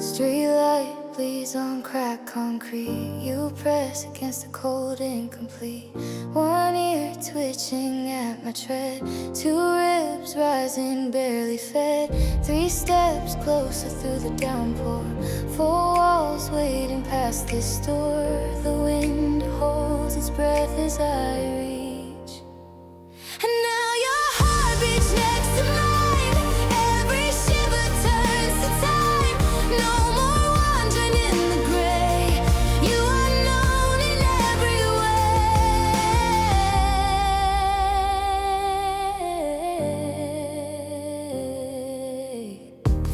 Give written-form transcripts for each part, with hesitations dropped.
Streetlight bleeds on cracked concrete. You press against the cold incomplete. One ear twitching at my tread. Two ribs rising, barely fed. 3 steps closer through the downpour. 4 walls waiting past this door. The wind holds its breath as I reach. And now your heart beats next to mine. Every shiver turns to time. No more wandering in the gray. You are known in every way.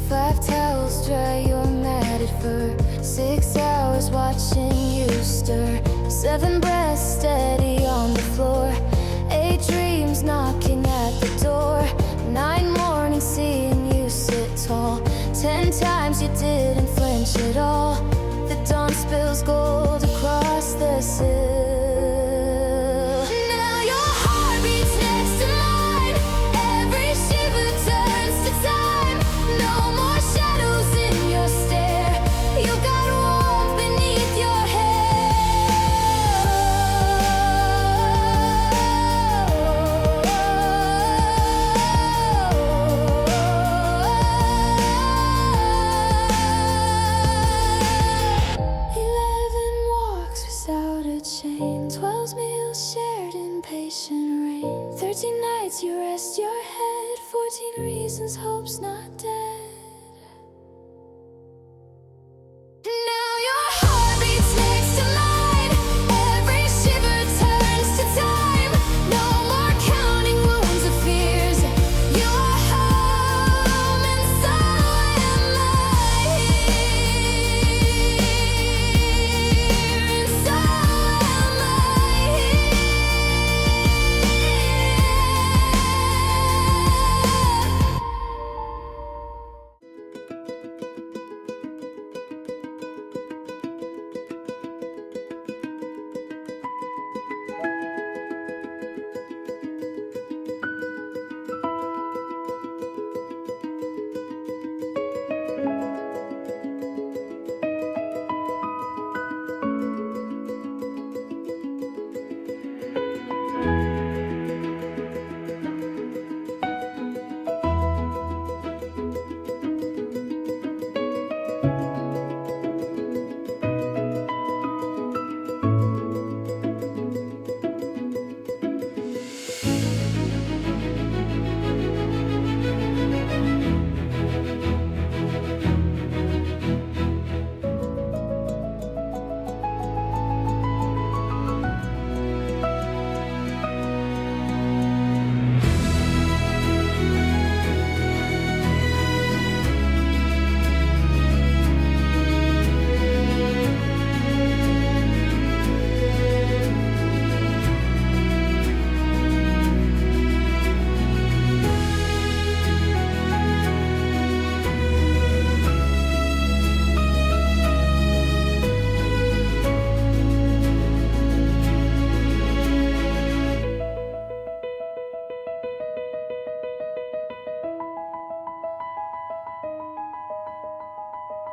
5 towels dry your matted fur. 6 hours watching you stir. 7 breaths steady on the floor. 8 dreams knocking at the door. 9 mornings seeing you sit tall. 10 times you didn't flinch at all. The dawn spills gold across the sill. Now your heart beats next to mine. Every shiver turns to time. No more shadows in your stare. You got warmth beneath your chain. 12 meals shared in patient rain. 13 nights you rest your head. 14 reasons hope's not dead. Now your heart beats next to mine. Every shiver turns to time. No more counting wounds or fears. You are home and so am I here. And so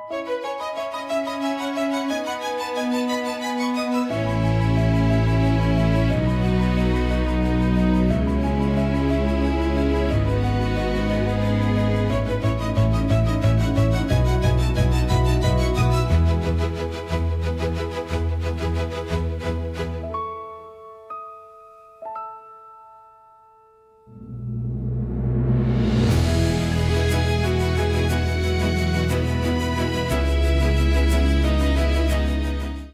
Deepening.